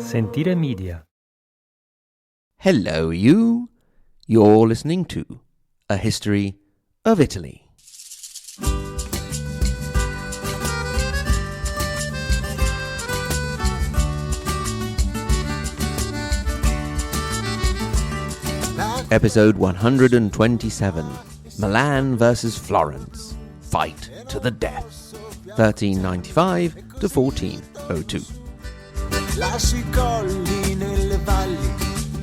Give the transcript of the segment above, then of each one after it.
Sentire Media. Hello, you. You're listening to A History of Italy. Episode 127, Milan versus Florence, Fight to the Death, 1395 to 1402. Lasci colli nelle valli,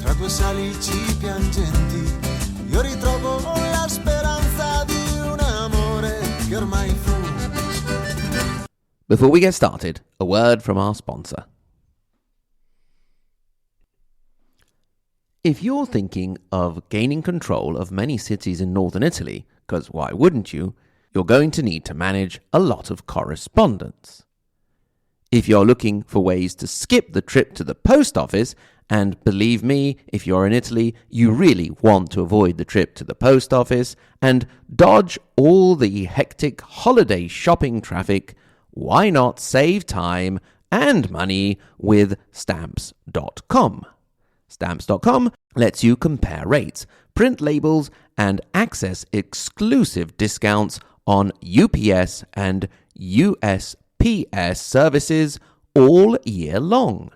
tra due salici piangenti, io ritrovo la speranza di un amore che ormai fu. Before we get started, a word from our sponsor. If you're thinking of gaining control of many cities in northern Italy, because why wouldn't you, you're going to need to manage a lot of correspondence. If you're looking for ways to skip the trip to the post office, and believe me, if you're in Italy, you really want to avoid the trip to the post office and dodge all the hectic holiday shopping traffic, why not save time and money with Stamps.com? Stamps.com lets you compare rates, print labels, and access exclusive discounts on UPS and USPS services all year long.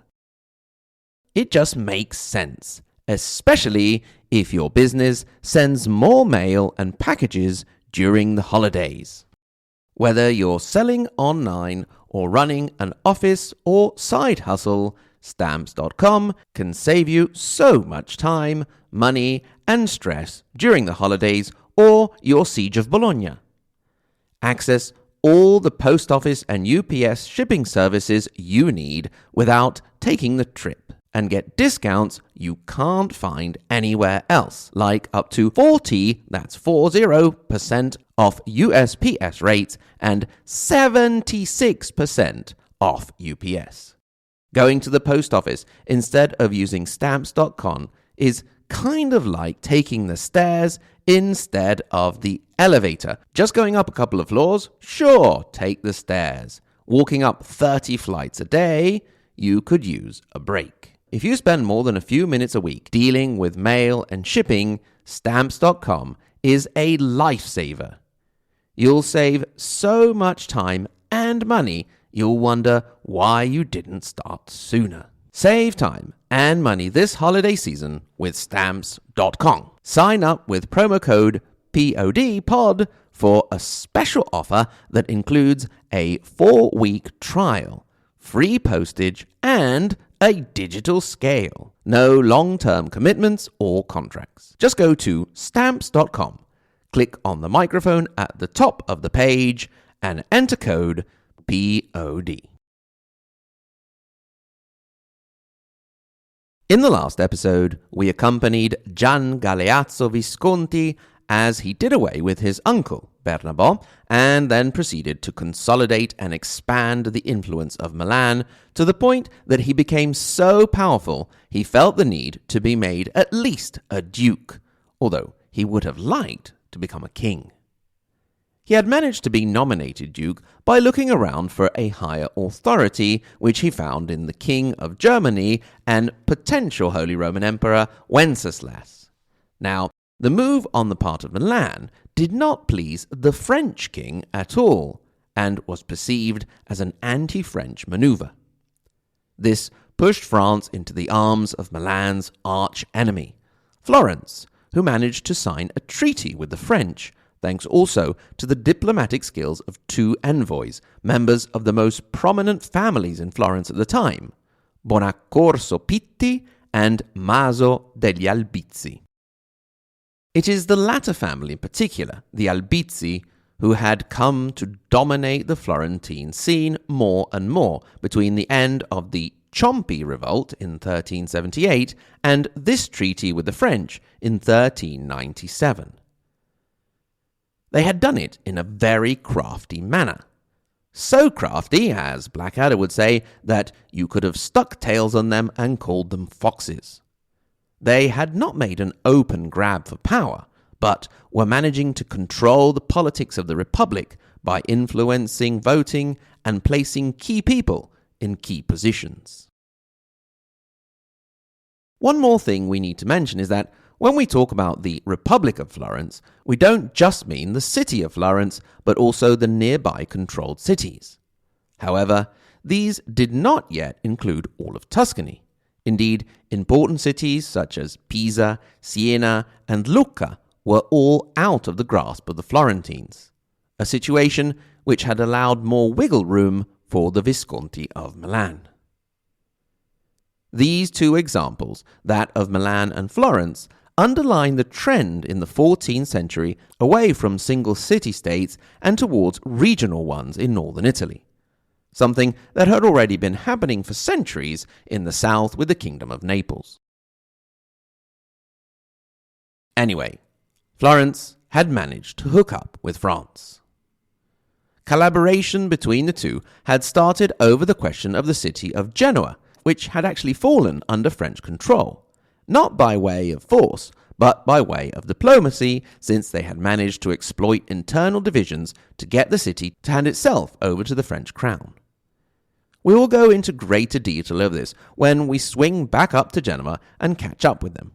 It just makes sense, especially if your business sends more mail and packages during the holidays. Whether you're selling online or running an office or side hustle, Stamps.com can save you so much time, money, and stress during the holidays or your Siege of Bologna. Access all the post office and UPS shipping services you need without taking the trip and get discounts you can't find anywhere else, like up to 40% off USPS rates and 76% off UPS. Going to the post office instead of using Stamps.com is kind of like taking the stairs instead of the elevator. Just going up a couple of floors? Sure, take the stairs. Walking up 30 flights a day? You could use a break. If you spend more than a few minutes a week dealing with mail and shipping, Stamps.com is a lifesaver. You'll save so much time and money, you'll wonder why you didn't start sooner. Save time and money this holiday season with Stamps.com. Sign up with promo code PODPOD for a special offer that includes a 4-week trial, free postage, and a digital scale. No long-term commitments or contracts. Just go to Stamps.com, click on the microphone at the top of the page, and enter code POD. In the last episode, we accompanied Gian Galeazzo Visconti as he did away with his uncle, Bernabo, and then proceeded to consolidate and expand the influence of Milan to the point that he became so powerful he felt the need to be made at least a duke, although he would have liked to become a king. He had managed to be nominated duke by looking around for a higher authority, which he found in the King of Germany and potential Holy Roman Emperor Wenceslas. Now, the move on the part of Milan did not please the French king at all, and was perceived as an anti-French maneuver. This pushed France into the arms of Milan's arch-enemy, Florence, who managed to sign a treaty with the French, thanks also to the diplomatic skills of two envoys, members of the most prominent families in Florence at the time, Bonaccorso Pitti and Maso degli Albizzi. It is the latter family in particular, the Albizzi, who had come to dominate the Florentine scene more and more between the end of the Ciompi revolt in 1378 and this treaty with the French in 1397. They had done it in a very crafty manner. So crafty, as Blackadder would say, that you could have stuck tails on them and called them foxes. They had not made an open grab for power, but were managing to control the politics of the Republic by influencing voting and placing key people in key positions. One more thing we need to mention is that when we talk about the Republic of Florence, we don't just mean the city of Florence, but also the nearby controlled cities. However, these did not yet include all of Tuscany. Indeed, important cities such as Pisa, Siena, and Lucca were all out of the grasp of the Florentines, a situation which had allowed more wiggle room for the Visconti of Milan. These two examples, that of Milan and Florence, underline the trend in the 14th century away from single city-states and towards regional ones in northern Italy, something that had already been happening for centuries in the south with the Kingdom of Naples. Anyway, Florence had managed to hook up with France. Collaboration between the two had started over the question of the city of Genoa, which had actually fallen under French control, not by way of force, but by way of diplomacy, since they had managed to exploit internal divisions to get the city to hand itself over to the French crown. We will go into greater detail of this when we swing back up to Genoa and catch up with them.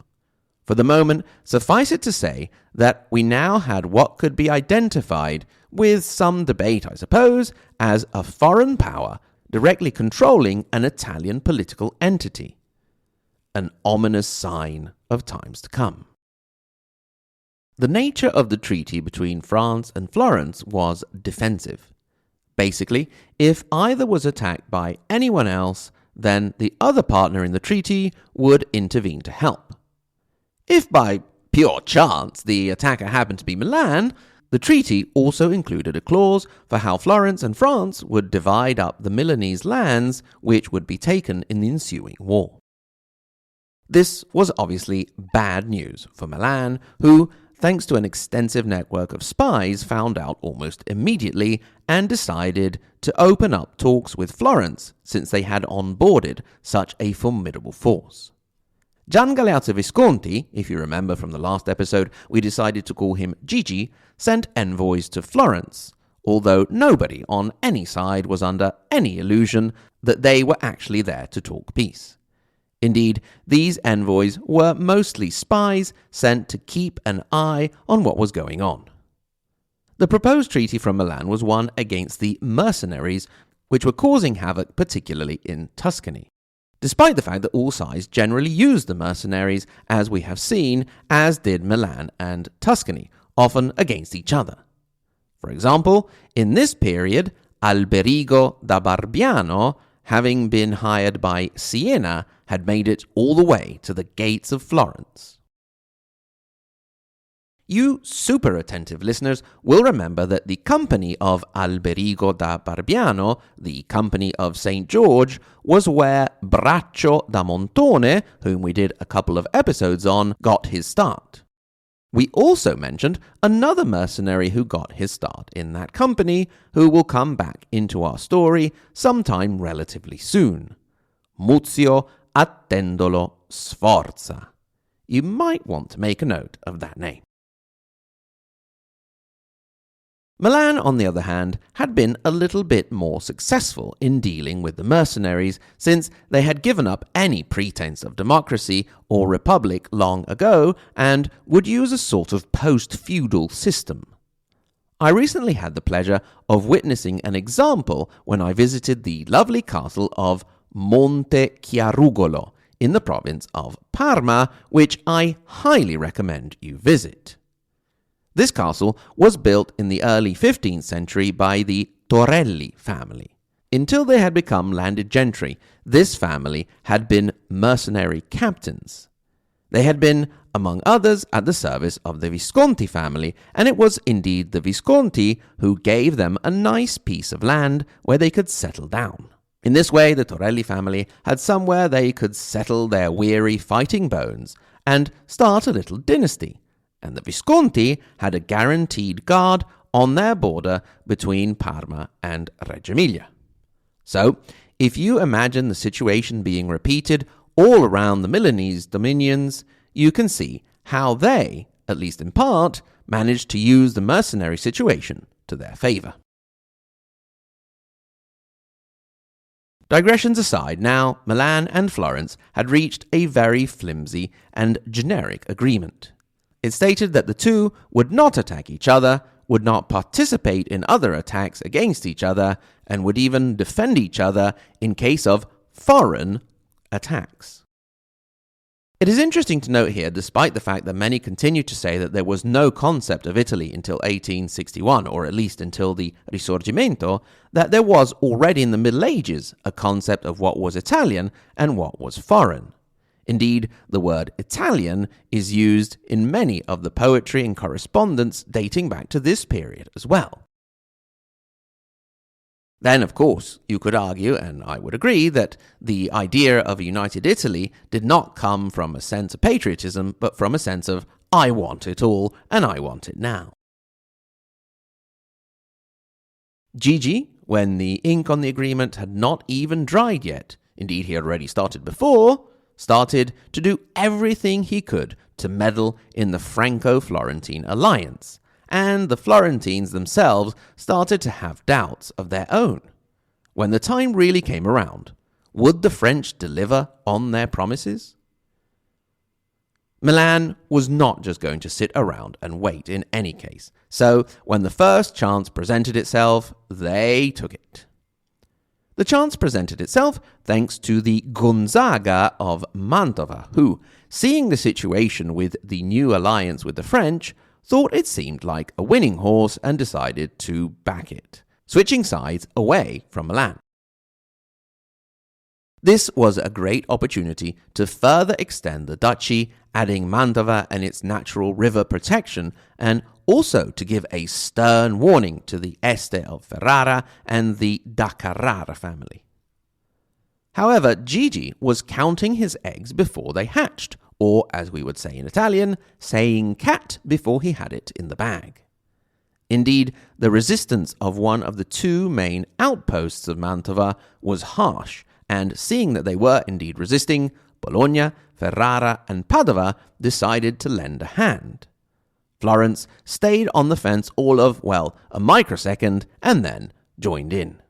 For the moment, suffice it to say that we now had what could be identified, with some debate I suppose, as a foreign power directly controlling an Italian political entity. An ominous sign of times to come. The nature of the treaty between France and Florence was defensive. Basically, if either was attacked by anyone else, then the other partner in the treaty would intervene to help. If by pure chance the attacker happened to be Milan, the treaty also included a clause for how Florence and France would divide up the Milanese lands which would be taken in the ensuing war. This was obviously bad news for Milan, who, thanks to an extensive network of spies, found out almost immediately and decided to open up talks with Florence since they had onboarded such a formidable force. Gian Galeazzo Visconti, if you remember from the last episode, we decided to call him Gigi, sent envoys to Florence, although nobody on any side was under any illusion that they were actually there to talk peace. Indeed, these envoys were mostly spies sent to keep an eye on what was going on. The proposed treaty from Milan was one against the mercenaries, which were causing havoc particularly in Tuscany, despite the fact that all sides generally used the mercenaries, as we have seen, as did Milan and Tuscany, often against each other. For example, in this period, Alberigo da Barbiano, having been hired by Siena, had made it all the way to the gates of Florence. You super attentive listeners will remember that the company of Alberigo da Barbiano, the company of St. George, was where Braccio da Montone, whom we did a couple of episodes on, got his start. We also mentioned another mercenary who got his start in that company, who will come back into our story sometime relatively soon. Muzio Attendolo Sforza. You might want to make a note of that name. Milan, on the other hand, had been a little bit more successful in dealing with the mercenaries, since they had given up any pretense of democracy or republic long ago and would use a sort of post-feudal system. I recently had the pleasure of witnessing an example when I visited the lovely castle of Monte Chiarugolo in the province of Parma, which I highly recommend you visit. This castle was built in the early 15th century by the Torelli family. Until they had become landed gentry, this family had been mercenary captains. They had been, among others, at the service of the Visconti family, and it was indeed the Visconti who gave them a nice piece of land where they could settle down. In this way, the Torelli family had somewhere they could settle their weary fighting bones and start a little dynasty. And the Visconti had a guaranteed guard on their border between Parma and Reggio Emilia. So, if you imagine the situation being repeated all around the Milanese dominions, you can see how they, at least in part, managed to use the mercenary situation to their favour. Digressions aside, now Milan and Florence had reached a very flimsy and generic agreement. It stated that the two would not attack each other, would not participate in other attacks against each other, and would even defend each other in case of foreign attacks. It is interesting to note here, despite the fact that many continue to say that there was no concept of Italy until 1861, or at least until the Risorgimento, that there was already in the Middle Ages a concept of what was Italian and what was foreign. Indeed, the word Italian is used in many of the poetry and correspondence dating back to this period as well. Then, of course, you could argue, and I would agree, that the idea of a united Italy did not come from a sense of patriotism, but from a sense of, I want it all, and I want it now. Gigi, when the ink on the agreement had not even dried yet, indeed he had already started to do everything he could to meddle in the Franco-Florentine alliance, and the Florentines themselves started to have doubts of their own. When the time really came around, would the French deliver on their promises? Milan was not just going to sit around and wait in any case, so when the first chance presented itself, they took it. The chance presented itself thanks to the Gonzaga of Mantova, who, seeing the situation with the new alliance with the French, thought it seemed like a winning horse and decided to back it, switching sides away from Milan. This was a great opportunity to further extend the duchy, adding Mantova and its natural river protection, and also to give a stern warning to the Este of Ferrara and the da Carrara family. However, Gigi was counting his eggs before they hatched, or, as we would say in Italian, saying cat before he had it in the bag. Indeed, the resistance of one of the two main outposts of Mantova was harsh, and seeing that they were indeed resisting, Bologna, Ferrara, and Padova decided to lend a hand. Florence stayed on the fence all of, a microsecond, and then joined in.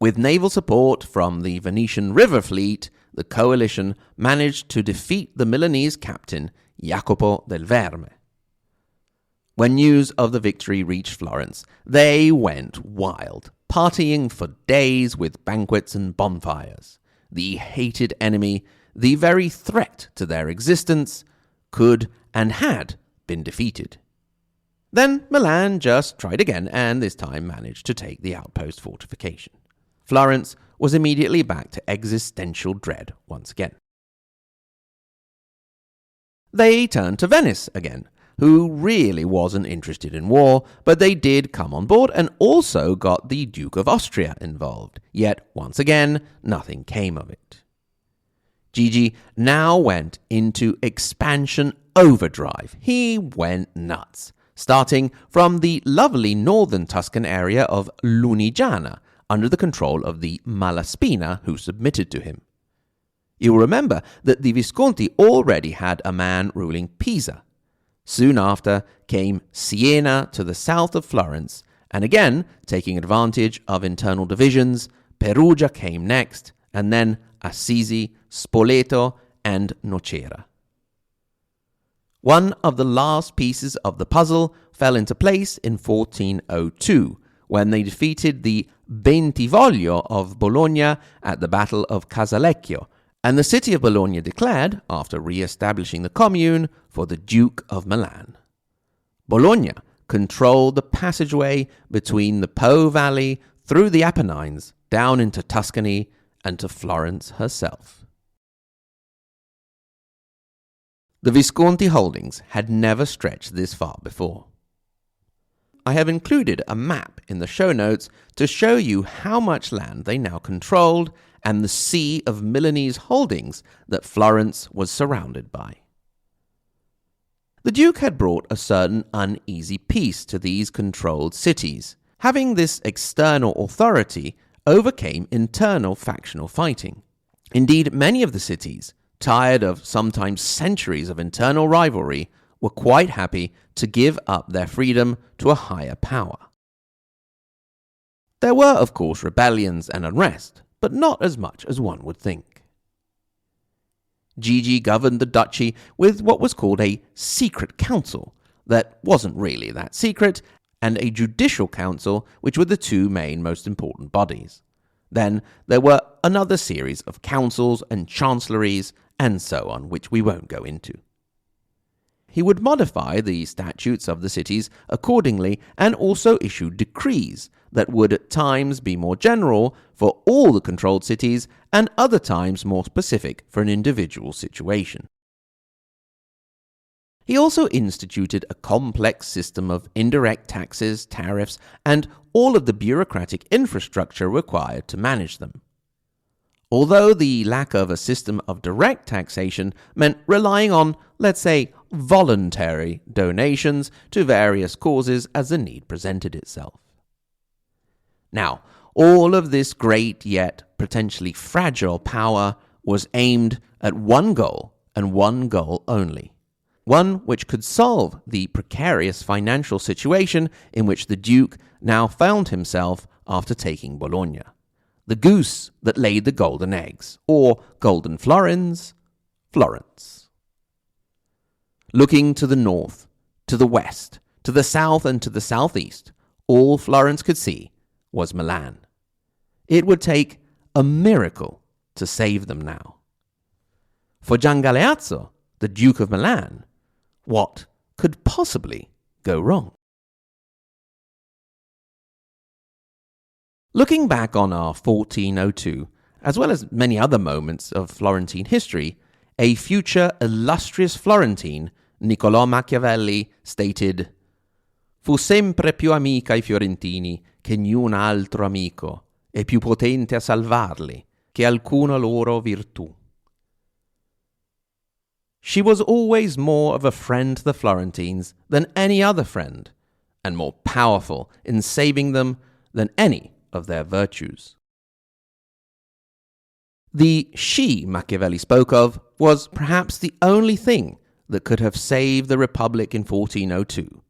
With naval support from the Venetian river fleet, the coalition managed to defeat the Milanese captain Jacopo del Verme. When news of the victory reached Florence, they went wild, partying for days with banquets and bonfires. The hated enemy, the very threat to their existence, could and had been defeated. Then Milan just tried again and this time managed to take the outpost fortification. Florence was immediately back to existential dread once again. They turned to Venice again, who really wasn't interested in war, but they did come on board and also got the Duke of Austria involved, yet once again nothing came of it. Gigi now went into expansion overdrive. He went nuts, starting from the lovely northern Tuscan area of Lunigiana, under the control of the Malaspina who submitted to him. You'll remember that the Visconti already had a man ruling Pisa. Soon after came Siena to the south of Florence, and again, taking advantage of internal divisions, Perugia came next, and then Assisi, Spoleto, and Nocera. One of the last pieces of the puzzle fell into place in 1402, when they defeated the Bentivoglio of Bologna at the Battle of Casalecchio, and the city of Bologna declared, after re-establishing the commune, for the Duke of Milan. Bologna controlled the passageway between the Po Valley through the Apennines down into Tuscany and to Florence herself. The Visconti holdings had never stretched this far before. I have included a map in the show notes to show you how much land they now controlled and the sea of Milanese holdings that Florence was surrounded by. The Duke had brought a certain uneasy peace to these controlled cities. Having this external authority overcame internal factional fighting. Indeed, many of the cities, tired of sometimes centuries of internal rivalry, were quite happy to give up their freedom to a higher power. There were, of course, rebellions and unrest, but not as much as one would think. Gigi governed the duchy with what was called a secret council that wasn't really that secret, and a judicial council, which were the two main most important bodies. Then there were another series of councils and chancelleries and so on, which we won't go into. He would modify the statutes of the cities accordingly and also issue decrees that would at times be more general for all the controlled cities and other times more specific for an individual situation. He also instituted a complex system of indirect taxes, tariffs, and all of the bureaucratic infrastructure required to manage them. Although the lack of a system of direct taxation meant relying on, let's say, voluntary donations to various causes as the need presented itself. Now, all of this great yet potentially fragile power was aimed at one goal and one goal only. One which could solve the precarious financial situation in which the Duke now found himself after taking Bologna. The goose that laid the golden eggs, or golden florins, Florence. Looking to the north, to the west, to the south and to the southeast, all Florence could see was Milan. It would take a miracle to save them now. For Gian Galeazzo, the Duke of Milan, what could possibly go wrong? Looking back on our 1402, as well as many other moments of Florentine history, a future illustrious Florentine, Niccolò Machiavelli, stated, «Fu sempre più amica ai fiorentini che niun altro amico, e più potente a salvarli che alcuna loro virtù». She was always more of a friend to the Florentines than any other friend, and more powerful in saving them than any of their virtues. The she Machiavelli spoke of was perhaps the only thing that could have saved the Republic in 1402,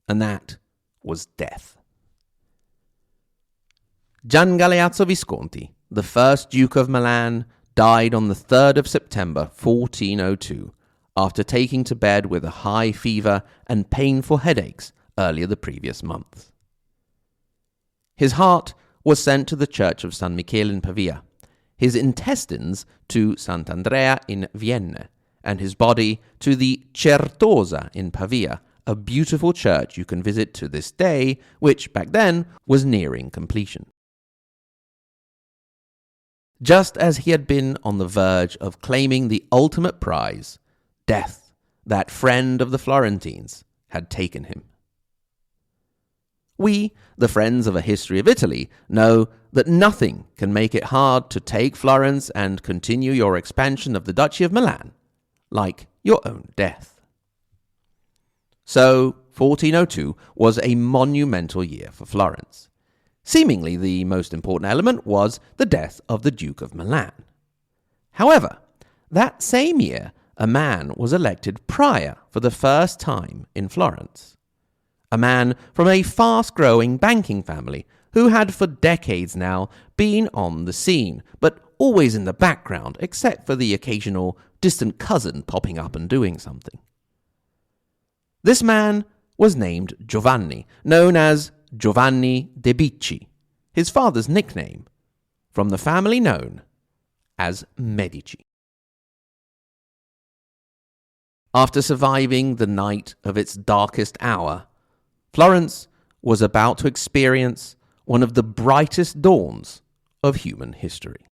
and that was death. Gian Galeazzo Visconti, the first Duke of Milan, died on the 3rd of September 1402, after taking to bed with a high fever and painful headaches earlier the previous month. His heart was sent to the church of San Michele in Pavia, his intestines to Sant'Andrea in Vienna, and his body to the Certosa in Pavia, a beautiful church you can visit to this day, which back then was nearing completion. Just as he had been on the verge of claiming the ultimate prize, death, that friend of the Florentines, had taken him. We, the friends of a history of Italy, know that nothing can make it hard to take Florence and continue your expansion of the Duchy of Milan, like your own death. So, 1402 was a monumental year for Florence. Seemingly the most important element was the death of the Duke of Milan. However, that same year, a man was elected prior for the first time in Florence. A man from a fast-growing banking family who had for decades now been on the scene, but always in the background except for the occasional distant cousin popping up and doing something. This man was named Giovanni, known as Giovanni de' Bicci, his father's nickname, from the family known as Medici. After surviving the night of its darkest hour, Florence was about to experience one of the brightest dawns of human history.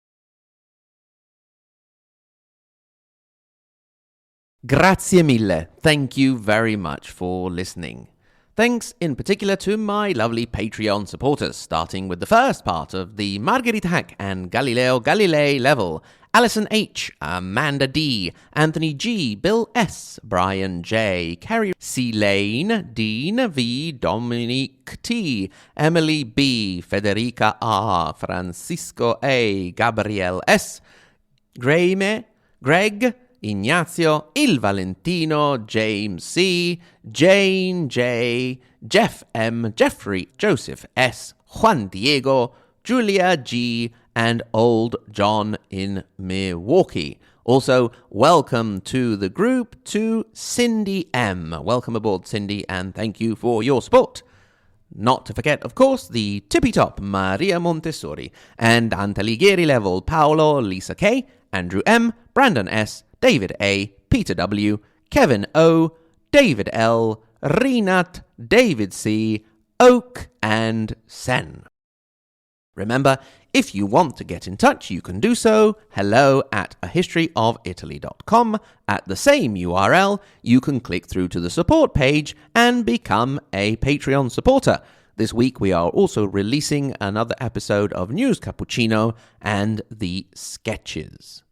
Grazie mille. Thank you very much for listening. Thanks in particular to my lovely Patreon supporters, starting with the first part of the Margherita Hack and Galileo Galilei level. Alison H, Amanda D, Anthony G, Bill S, Brian J, Carrie C. Lane, Dean V, Dominique T, Emily B, Federica R, Francisco A, Gabriel S, Graeme, Greg, Ignazio, Il Valentino, James C, Jane J, Jeff M, Jeffrey, Joseph S, Juan Diego, Julia G, and Old John in Milwaukee. Also, welcome to the group to Cindy M. Welcome aboard, Cindy, and thank you for your support. Not to forget, of course, the tippy-top Maria Montessori and Antalighieri level Paolo, Lisa K, Andrew M, Brandon S, David A, Peter W, Kevin O, David L, Renat, David C, Oak, and Sen. Remember, if you want to get in touch, you can do so. hello@ahistoryofitaly.com. At the same URL, you can click through to the support page and become a Patreon supporter. This week, we are also releasing another episode of News Cappuccino and the Sketches.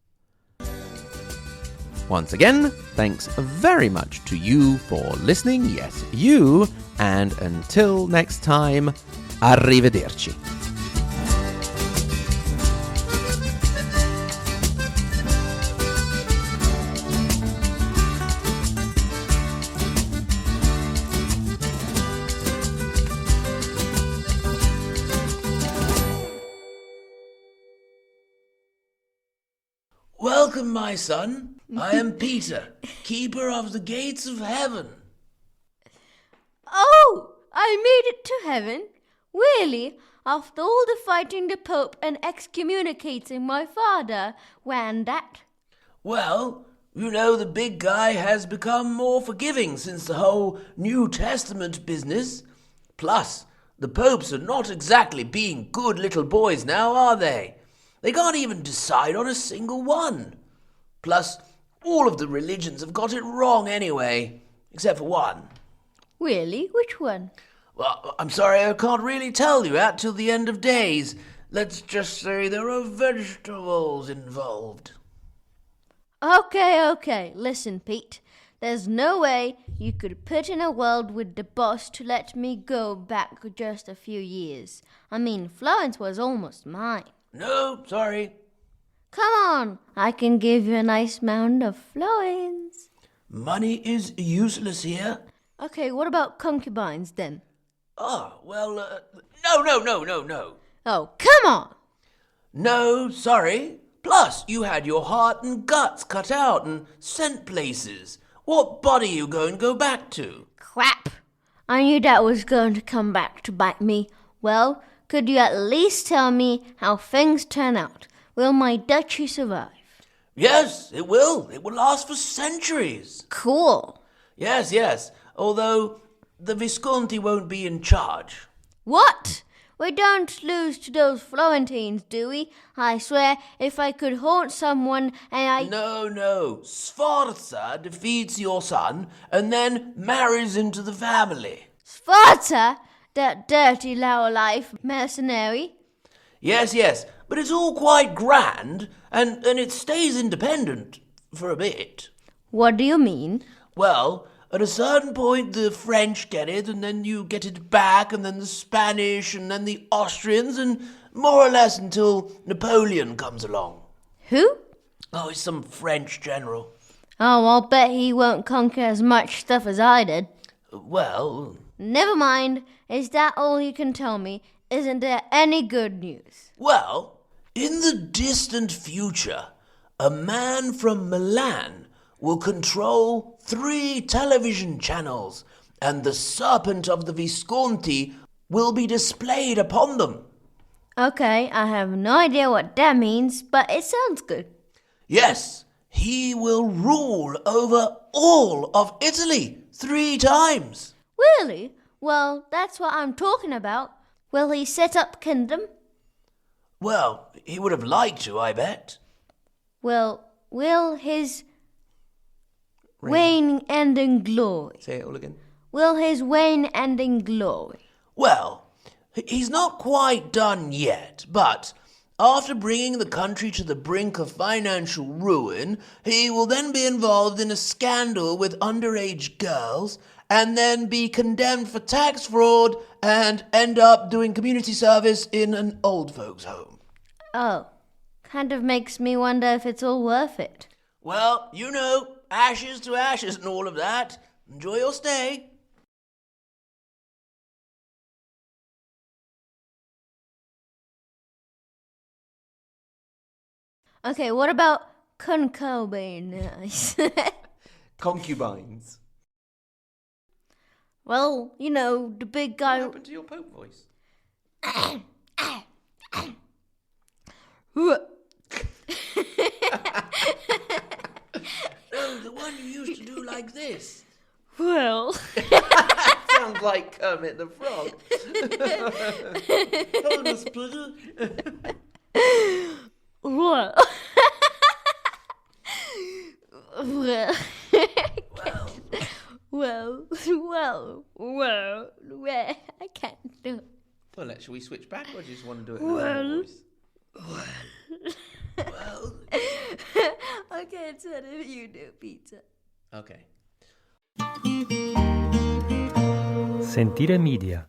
Once again, thanks very much to you for listening. Yes, you. And until next time, arrivederci. Welcome, my son. I am Peter, keeper of the gates of heaven. Oh, I made it to heaven? Really? After all the fighting the Pope and excommunicating my father? When that? Well, you know the big guy has become more forgiving since the whole New Testament business. Plus, the popes are not exactly being good little boys now, are they? They can't even decide on a single one. Plus, all of the religions have got it wrong anyway, except for one. Really? Which one? Well, I'm sorry, I can't really tell you that till the end of days. Let's just say there are vegetables involved. Okay. Listen, Pete. There's no way you could put in a world with the boss to let me go back just a few years. I mean, Florence was almost mine. No, sorry. Come on, I can give you a nice mound of florins. Money is useless here. Okay, what about concubines then? No. Oh, come on! No, sorry. Plus, you had your heart and guts cut out and sent places. What body you going to go back to? Crap! I knew that was going to come back to bite me. Well, could you at least tell me how things turn out? Will my duchy survive? Yes, it will. It will last for centuries. Cool. Yes. Although the Visconti won't be in charge. What? We don't lose to those Florentines, do we? I swear, if I could haunt someone and I... No. Sforza defeats your son and then marries into the family. Sforza? That dirty low-life mercenary? Yes. But it's all quite grand, and it stays independent for a bit. What do you mean? Well, at a certain point the French get it, and then you get it back, and then the Spanish, and then the Austrians, and more or less until Napoleon comes along. Who? Oh, he's some French general. Oh, I'll bet he won't conquer as much stuff as I did. Well... Never mind. Is that all you can tell me? Isn't there any good news? Well... in the distant future, a man from Milan will control 3 television channels, and the serpent of the Visconti will be displayed upon them. Okay, I have no idea what that means, but it sounds good. Yes, he will rule over all of Italy 3 times. Really? Well, that's what I'm talking about. Will he set up kingdom? Well, he would have liked to, I bet. Well, will his reign end in glory? Say it all again. Will his reign end in glory? Well, he's not quite done yet, but after bringing the country to the brink of financial ruin, he will then be involved in a scandal with underage girls, and then be condemned for tax fraud and end up doing community service in an old folks' home. Oh, kind of makes me wonder if it's all worth it. Well, you know, ashes to ashes and all of that. Enjoy your stay. Okay, what about concubines? Concubines. Well, you know, the big guy... What happened to your Pope voice? Oh, the one you used to do like this. Well... Sounds like Kermit the Frog. Well... well, I can't do it. Well, shall we switch back, or do you just want to do it in a normal voice? Well, Okay, it's whatever you do, Peter. Okay. Sentire Media.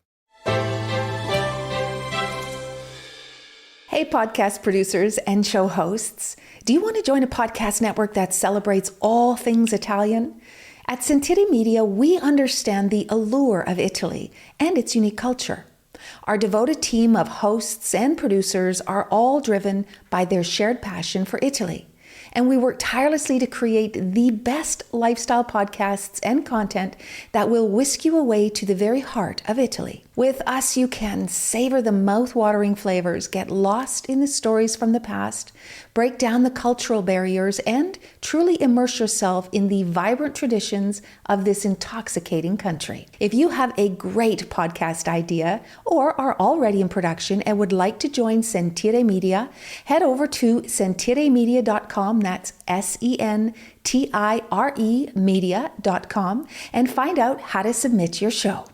Hey, podcast producers and show hosts. Do you want to join a podcast network that celebrates all things Italian? At Sentire Media, we understand the allure of Italy and its unique culture. Our devoted team of hosts and producers are all driven by their shared passion for Italy. And we work tirelessly to create the best lifestyle podcasts and content that will whisk you away to the very heart of Italy. With us, you can savor the mouth-watering flavors, get lost in the stories from the past, break down the cultural barriers, and truly immerse yourself in the vibrant traditions of this intoxicating country. If you have a great podcast idea or are already in production and would like to join Sentire Media, head over to sentiremedia.com, that's SENTIRE media.com, and find out how to submit your show.